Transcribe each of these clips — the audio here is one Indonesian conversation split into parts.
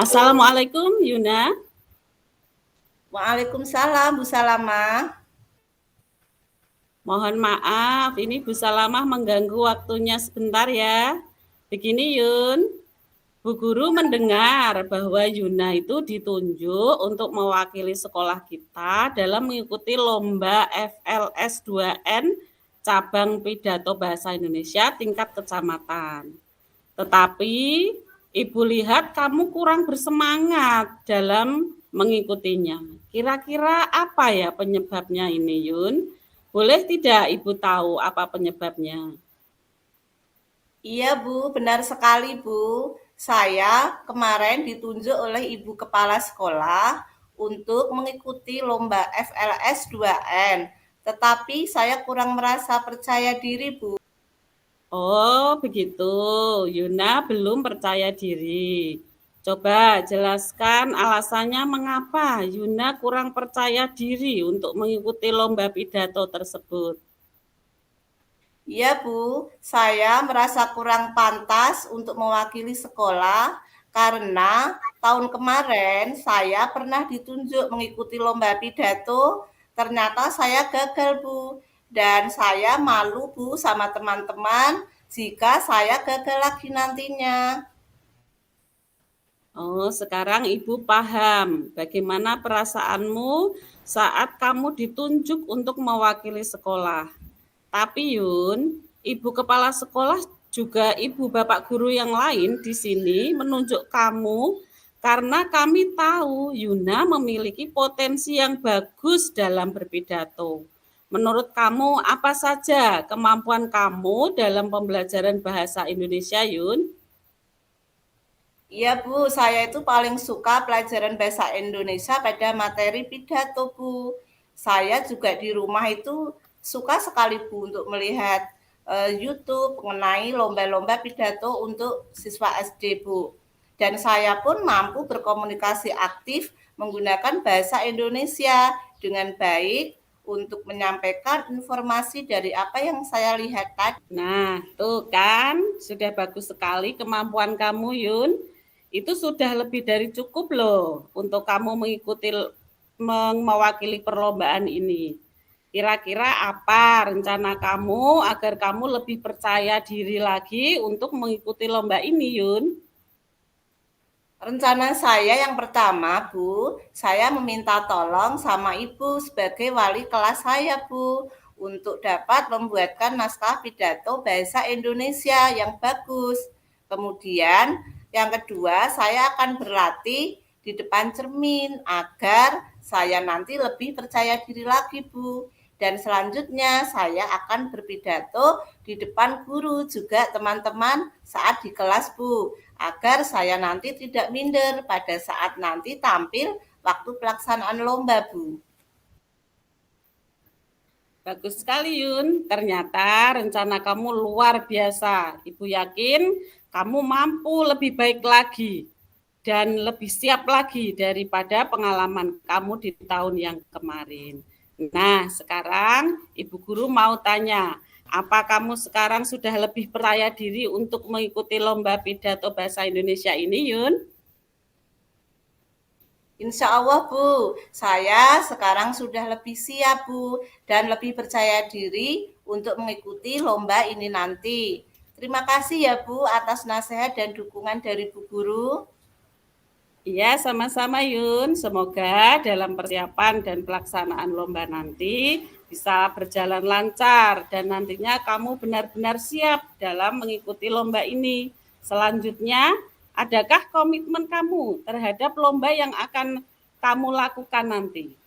Assalamualaikum Yuna. Waalaikumsalam Bu Salamah. Mohon maaf, ini Bu Salamah mengganggu waktunya sebentar ya. Begini Yun, Bu Guru mendengar bahwa Yuna itu ditunjuk untuk mewakili sekolah kita dalam mengikuti lomba FLS 2N cabang pidato bahasa Indonesia tingkat kecamatan. Tetapi Ibu lihat kamu kurang bersemangat dalam mengikutinya. Kira-kira apa ya penyebabnya ini, Yun? Boleh tidak Ibu tahu apa penyebabnya? Iya Bu, benar sekali Bu. Saya kemarin ditunjuk oleh Ibu Kepala Sekolah untuk mengikuti lomba FLS 2N. Tetapi saya kurang merasa percaya diri Bu. Oh, begitu. Yuna belum percaya diri. Coba jelaskan alasannya mengapa Yuna kurang percaya diri untuk mengikuti lomba pidato tersebut. Iya Bu, saya merasa kurang pantas untuk mewakili sekolah karena tahun kemarin saya pernah ditunjuk mengikuti lomba pidato, ternyata saya gagal Bu. Dan saya malu Bu sama teman-teman jika saya gagal lagi nantinya. Oh, sekarang Ibu paham bagaimana perasaanmu saat kamu ditunjuk untuk mewakili sekolah. Tapi Yun, Ibu Kepala Sekolah juga Ibu Bapak Guru yang lain di sini menunjuk kamu karena kami tahu Yuna memiliki potensi yang bagus dalam berpidato. Menurut kamu apa saja kemampuan kamu dalam pembelajaran bahasa Indonesia, Yun? Iya Bu, saya itu paling suka pelajaran bahasa Indonesia pada materi pidato Bu. Saya juga di rumah itu suka sekali Bu untuk melihat YouTube mengenai lomba-lomba pidato untuk siswa SD Bu. Dan saya pun mampu berkomunikasi aktif menggunakan bahasa Indonesia dengan baik untuk menyampaikan informasi dari apa yang saya lihat tadi. Nah, tuh kan sudah bagus sekali kemampuan kamu, Yun. Itu sudah lebih dari cukup loh untuk kamu mengikuti mewakili perlombaan ini. Kira-kira apa rencana kamu agar kamu lebih percaya diri lagi untuk mengikuti lomba ini, Yun? Rencana saya yang pertama, Bu, saya meminta tolong sama Ibu sebagai wali kelas saya, Bu, untuk dapat membuatkan naskah pidato bahasa Indonesia yang bagus. Kemudian, yang kedua, saya akan berlatih di depan cermin agar saya nanti lebih percaya diri lagi, Bu. Dan selanjutnya saya akan berpidato di depan guru juga teman-teman saat di kelas, Bu, agar saya nanti tidak minder pada saat nanti tampil waktu pelaksanaan lomba, Bu. Bagus sekali Yun, ternyata rencana kamu luar biasa. Ibu yakin kamu mampu lebih baik lagi dan lebih siap lagi daripada pengalaman kamu di tahun yang kemarin. Nah, sekarang Ibu Guru mau tanya, apa kamu sekarang sudah lebih percaya diri untuk mengikuti lomba pidato bahasa Indonesia ini, Yun? Insya Allah Bu, saya sekarang sudah lebih siap Bu dan lebih percaya diri untuk mengikuti lomba ini nanti. Terima kasih ya Bu atas nasihat dan dukungan dari Bu Guru. Iya, sama-sama Yun. Semoga dalam persiapan dan pelaksanaan lomba nanti bisa berjalan lancar dan nantinya kamu benar-benar siap dalam mengikuti lomba ini. Selanjutnya, adakah komitmen kamu terhadap lomba yang akan kamu lakukan nanti?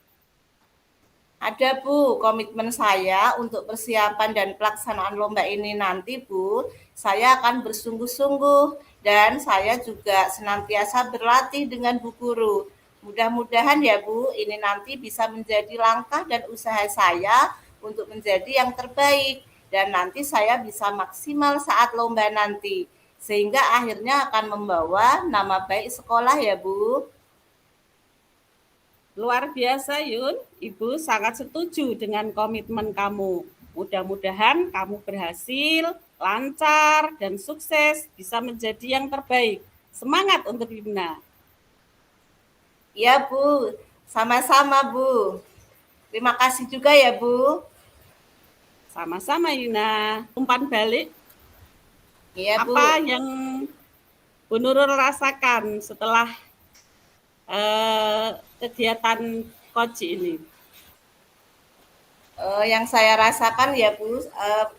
Ada Bu, komitmen saya untuk persiapan dan pelaksanaan lomba ini nanti Bu, saya akan bersungguh-sungguh dan saya juga senantiasa berlatih dengan Bu Guru. Mudah-mudahan ya Bu, ini nanti bisa menjadi langkah dan usaha saya untuk menjadi yang terbaik dan nanti saya bisa maksimal saat lomba nanti. Sehingga akhirnya akan membawa nama baik sekolah ya Bu. Luar biasa Yun, Ibu sangat setuju dengan komitmen kamu. Mudah-mudahan kamu berhasil, lancar, dan sukses bisa menjadi yang terbaik. Semangat untuk Yuna. Iya, Bu. Sama-sama, Bu. Terima kasih juga ya, Bu. Sama-sama Yuna. Umpan balik, Iya, apa Bu. yang Bu Nurul rasakan setelah kegiatan Koji ini? Yang saya rasakan ya, Bu,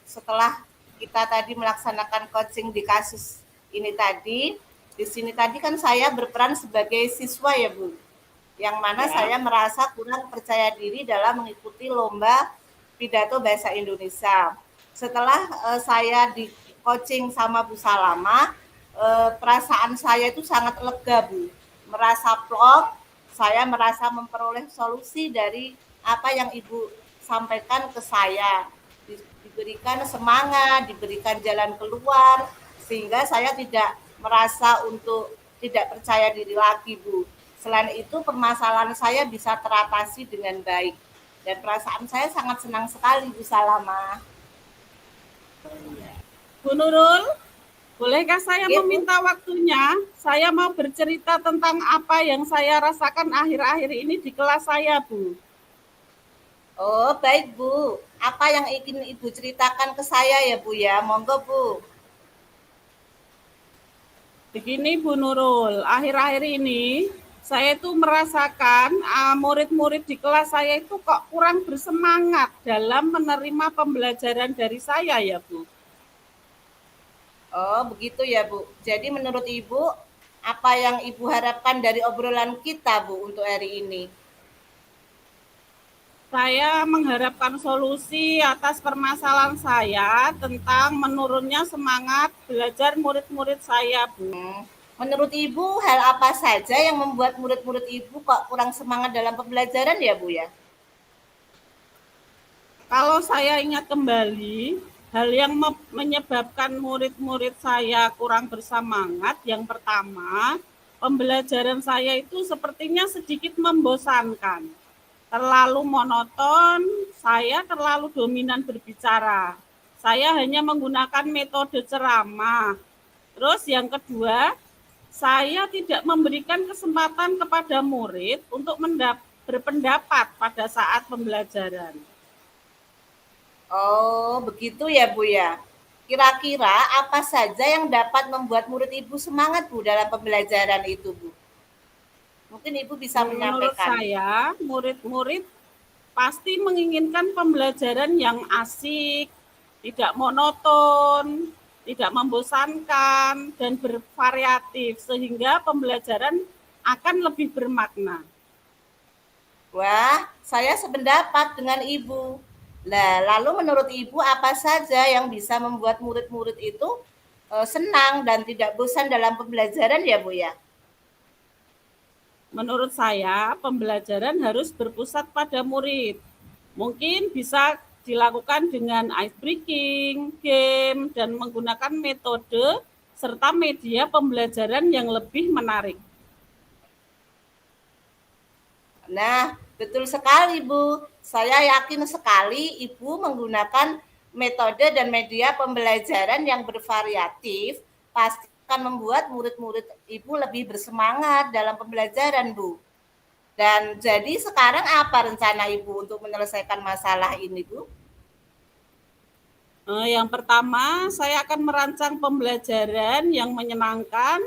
setelah kita tadi melaksanakan coaching di kasus ini tadi, di sini tadi kan saya berperan sebagai siswa ya, Bu. Yang mana Ya, saya merasa kurang percaya diri dalam mengikuti lomba pidato bahasa Indonesia. Setelah saya di coaching sama Bu Salama, perasaan saya itu sangat lega, Bu. Merasa plong, saya merasa memperoleh solusi dari apa yang Ibu sampaikan ke saya. Diberikan semangat, diberikan jalan keluar, sehingga saya tidak merasa untuk tidak percaya diri lagi, Bu. Selain itu, permasalahan saya bisa teratasi dengan baik. Dan perasaan saya sangat senang sekali, Bu Salama. Bu Nurul, bolehkah saya Ya, Bu. meminta waktunya? Saya mau bercerita tentang apa yang saya rasakan akhir-akhir ini di kelas saya, Bu. Oh, baik, Bu. Apa yang ingin Ibu ceritakan ke saya ya, Bu ya? Monggo, Bu. Begini Bu Nurul, akhir-akhir ini saya itu merasakan murid-murid di kelas saya itu kok kurang bersemangat dalam menerima pembelajaran dari saya ya Bu. Oh, begitu ya, Bu. Jadi menurut Ibu, apa yang Ibu harapkan dari obrolan kita, Bu, untuk hari ini? Saya mengharapkan solusi atas permasalahan saya tentang menurunnya semangat belajar murid-murid saya Bu. Menurut Ibu, hal apa saja yang membuat murid-murid Ibu kok kurang semangat dalam pembelajaran ya, Bu ya? Kalau saya ingat kembali, hal yang menyebabkan murid-murid saya kurang bersemangat, yang pertama, pembelajaran saya itu sepertinya sedikit membosankan. Terlalu monoton, saya terlalu dominan berbicara. Saya hanya menggunakan metode ceramah. Terus yang kedua, saya tidak memberikan kesempatan kepada murid untuk berpendapat pada saat pembelajaran. Oh, begitu ya, Bu ya. Kira-kira apa saja yang dapat membuat murid Ibu semangat, Bu, dalam pembelajaran itu, Bu? Mungkin Ibu bisa Menurut menyampaikan. saya, murid-murid pasti menginginkan pembelajaran yang asik, tidak monoton, tidak membosankan, dan bervariatif, sehingga pembelajaran akan lebih bermakna. Wah, saya sependapat dengan Ibu. Nah, lalu menurut Ibu apa saja yang bisa membuat murid-murid itu senang dan tidak bosan dalam pembelajaran ya, Bu ya? Menurut saya, pembelajaran harus berpusat pada murid. Mungkin bisa dilakukan dengan ice breaking, game, dan menggunakan metode serta media pembelajaran yang lebih menarik. Nah, betul sekali, Bu. Saya yakin sekali Ibu menggunakan metode dan media pembelajaran yang bervariatif pasti akan membuat murid-murid Ibu lebih bersemangat dalam pembelajaran, Bu. Dan jadi sekarang apa rencana Ibu untuk menyelesaikan masalah ini, Bu? Yang pertama, saya akan merancang pembelajaran yang menyenangkan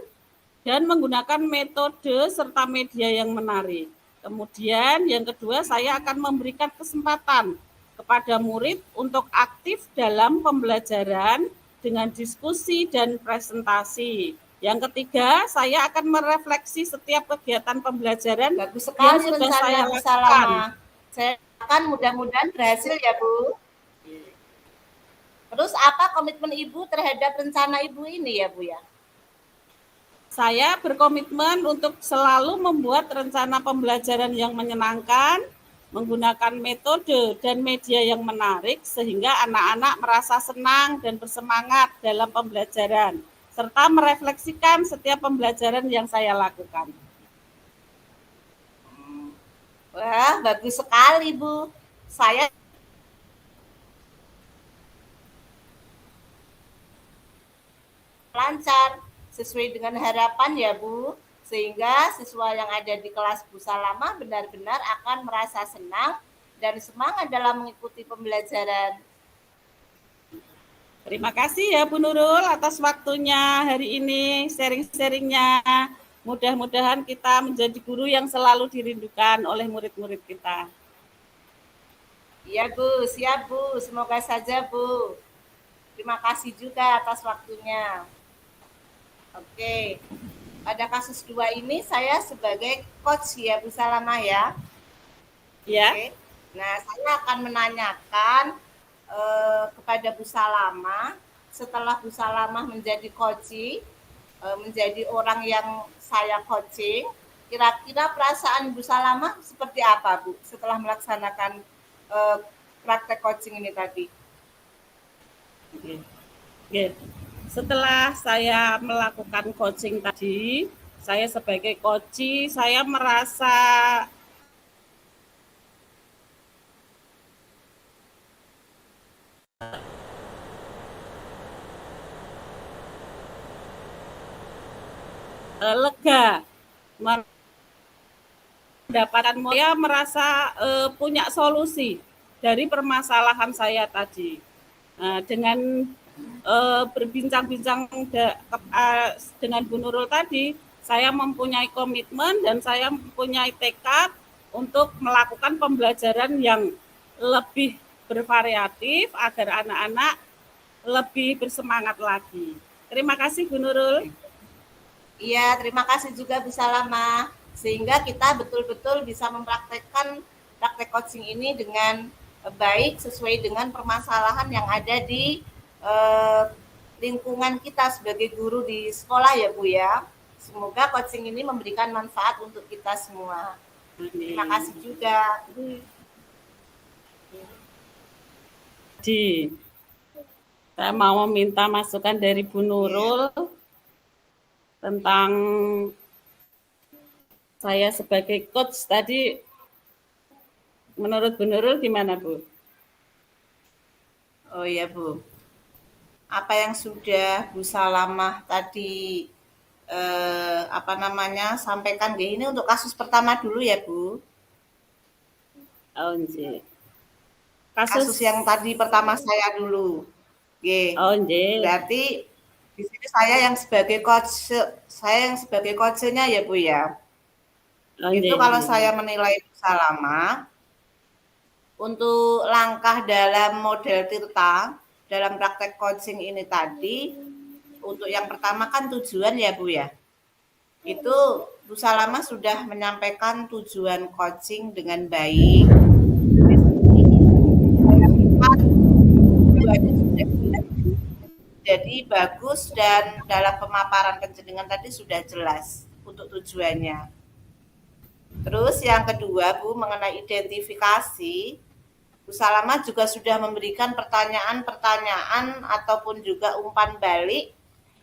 dan menggunakan metode serta media yang menarik. Kemudian yang kedua, saya akan memberikan kesempatan kepada murid untuk aktif dalam pembelajaran dengan diskusi dan presentasi. Yang ketiga, saya akan merefleksi setiap kegiatan pembelajaran Bagus yang sekali sudah rencana saya Bu lakukan. Salama. Saya akan mudah-mudahan berhasil ya, Bu. Terus apa komitmen Ibu terhadap rencana Ibu ini ya, Bu ya? Saya berkomitmen untuk selalu membuat rencana pembelajaran yang menyenangkan, menggunakan metode dan media yang menarik, sehingga anak-anak merasa senang dan bersemangat dalam pembelajaran, serta merefleksikan setiap pembelajaran yang saya lakukan. Wah, bagus sekali, Bu. Saya lancar sesuai dengan harapan ya, Bu. Sehingga siswa yang ada di kelas Bu Salamah benar-benar akan merasa senang dan semangat dalam mengikuti pembelajaran. Terima kasih ya Bu Nurul atas waktunya hari ini, sharing-sharingnya. Mudah-mudahan kita menjadi guru yang selalu dirindukan oleh murid-murid kita. Iya Bu, siap Bu, semoga saja Bu. Terima kasih juga atas waktunya. Oke, pada kasus 2 ini saya sebagai coach ya Bu Salamah ya. Ya. Oke. Nah, saya akan menanyakan kepada Bu Salamah, setelah Bu Salamah menjadi coaching, menjadi orang yang saya coaching, kira-kira perasaan Bu Salamah seperti apa Bu setelah melaksanakan praktek coaching ini tadi? Oke. Setelah saya melakukan coaching tadi, saya sebagai coach, saya merasa lega mendapatkan, saya merasa punya solusi dari permasalahan saya tadi. Dengan berbincang-bincang dengan Bu Nurul tadi, saya mempunyai komitmen dan saya mempunyai tekad untuk melakukan pembelajaran yang lebih bervariatif agar anak-anak lebih bersemangat lagi. Terima kasih Bu Nurul. Iya, terima kasih juga Bu Salamah. Sehingga kita betul-betul bisa mempraktekkan praktek coaching ini dengan baik sesuai dengan permasalahan yang ada di lingkungan kita sebagai guru di sekolah ya Bu ya. Semoga coaching ini memberikan manfaat untuk kita semua. Terima kasih juga. Jadi, saya mau meminta masukan dari Bu Nurul tentang saya sebagai coach tadi. Menurut Bu Nurul gimana Bu? Oh iya Bu, apa yang sudah Bu Salamah tadi sampaikan ini untuk kasus pertama dulu ya Bu. Oh, nggih. Kasus yang tadi pertama saya dulu. Nggih. Oh, nggih. Berarti di sini saya yang sebagai coach-nya ya Bu ya. Oh, itu nggih, kalau nggih. saya menilai Bu Salamah untuk langkah dalam model Tirta dalam praktek coaching ini tadi, untuk yang pertama kan tujuan ya Bu ya. Itu Bu Salamah sudah menyampaikan tujuan coaching dengan baik. Jadi bagus dan dalam pemaparan penjenengan tadi sudah jelas untuk tujuannya. Terus yang kedua Bu, mengenai identifikasi, Bu Salamah juga sudah memberikan pertanyaan-pertanyaan ataupun juga umpan balik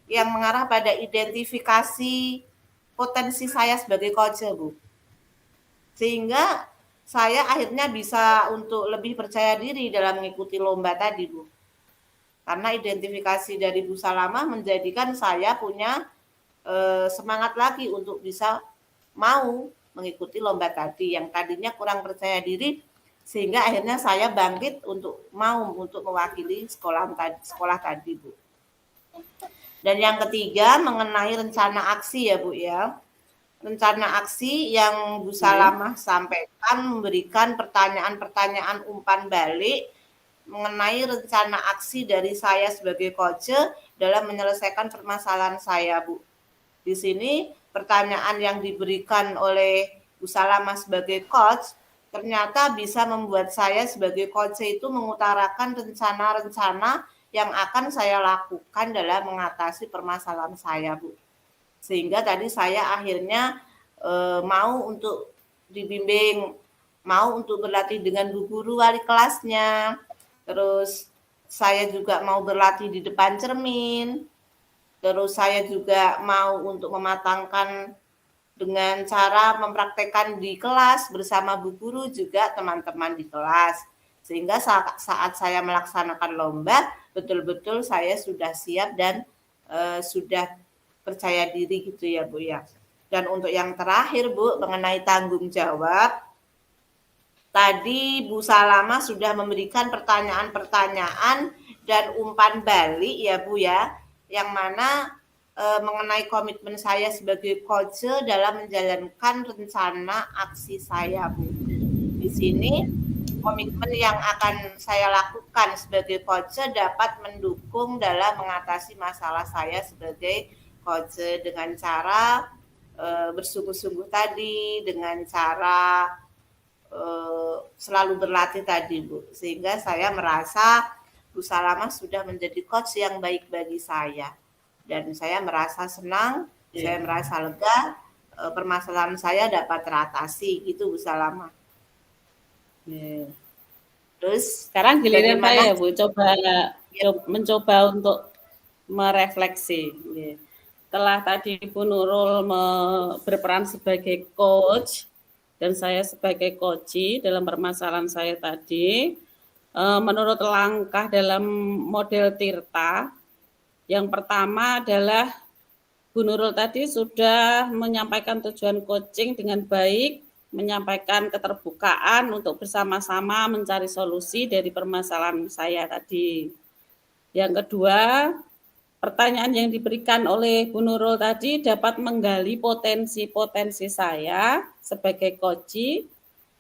yang mengarah pada identifikasi potensi saya sebagai coach Bu. Sehingga saya akhirnya bisa untuk lebih percaya diri dalam mengikuti lomba tadi Bu. Karena identifikasi dari Bu Salamah menjadikan saya punya semangat lagi untuk bisa mau mengikuti lomba tadi yang tadinya kurang percaya diri, sehingga akhirnya saya bangkit untuk mau untuk mewakili sekolah tadi Bu. Dan yang ketiga mengenai rencana aksi ya Bu ya. Rencana aksi yang Bu Salamah sampaikan memberikan pertanyaan-pertanyaan umpan balik mengenai rencana aksi dari saya sebagai coach dalam menyelesaikan permasalahan saya Bu. Di sini pertanyaan yang diberikan oleh Bu Salamah sebagai coach ternyata bisa membuat saya sebagai coach itu mengutarakan rencana-rencana yang akan saya lakukan dalam mengatasi permasalahan saya Bu. Sehingga tadi saya akhirnya mau untuk dibimbing, mau untuk berlatih dengan bu guru wali kelasnya. Terus saya juga mau berlatih di depan cermin. Terus saya juga mau untuk mematangkan dengan cara mempraktekkan di kelas bersama bu guru juga teman-teman di kelas. Sehingga saat saya melaksanakan lomba, betul-betul saya sudah siap dan sudah percaya diri gitu ya Bu ya. Dan untuk yang terakhir, Bu, mengenai tanggung jawab, tadi Bu Salama sudah memberikan pertanyaan-pertanyaan dan umpan balik ya Bu ya, yang mana mengenai komitmen saya sebagai coach dalam menjalankan rencana aksi saya Bu. Di sini komitmen yang akan saya lakukan sebagai coach dapat mendukung dalam mengatasi masalah saya sebagai coach dengan cara bersungguh-sungguh tadi, dengan cara selalu berlatih tadi Bu, sehingga saya merasa Bu Salama sudah menjadi coach yang baik bagi saya dan saya merasa senang, saya merasa lega, permasalahan saya dapat teratasi gitu Bu Salama. Terus sekarang giliran bagaimana? saya Bu, mencoba untuk merefleksi. Setelah tadi Bu Nurul berperan sebagai coach dan saya sebagai coachee dalam permasalahan saya tadi, menurut langkah dalam model Tirta, yang pertama adalah Bu Nurul tadi sudah menyampaikan tujuan coaching dengan baik, menyampaikan keterbukaan untuk bersama-sama mencari solusi dari permasalahan saya tadi. Yang kedua, pertanyaan yang diberikan oleh Bu Nurul tadi dapat menggali potensi-potensi saya sebagai coachee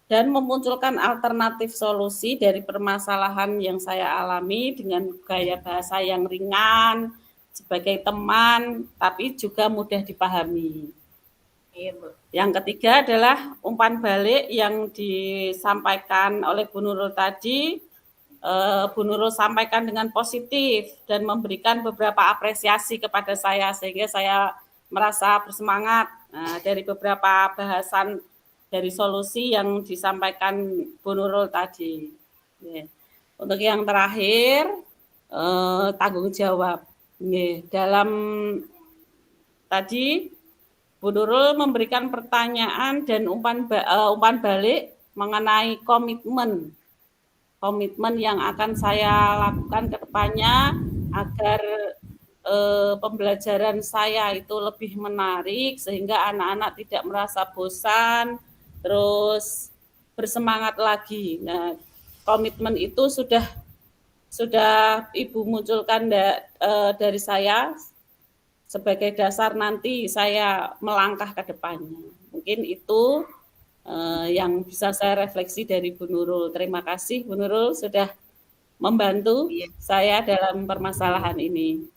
dan memunculkan alternatif solusi dari permasalahan yang saya alami dengan gaya bahasa yang ringan, sebagai teman, tapi juga mudah dipahami. Yang ketiga adalah umpan balik yang disampaikan oleh Bu Nurul tadi. Bu Nurul sampaikan dengan positif dan memberikan beberapa apresiasi kepada saya sehingga saya merasa bersemangat. Dari beberapa bahasan dari solusi yang disampaikan Bu Nurul tadi. Untuk yang terakhir, tanggung jawab. Dalam tadi Bu Nurul memberikan pertanyaan dan umpan balik mengenai komitmen yang akan saya lakukan ke depannya agar pembelajaran saya itu lebih menarik sehingga anak-anak tidak merasa bosan, terus bersemangat lagi. Nah, komitmen itu sudah Ibu munculkan dari saya sebagai dasar nanti saya melangkah ke depannya. Mungkin itu yang bisa saya refleksi dari Bu Nurul. Terima kasih Bu Nurul sudah membantu saya dalam permasalahan ini.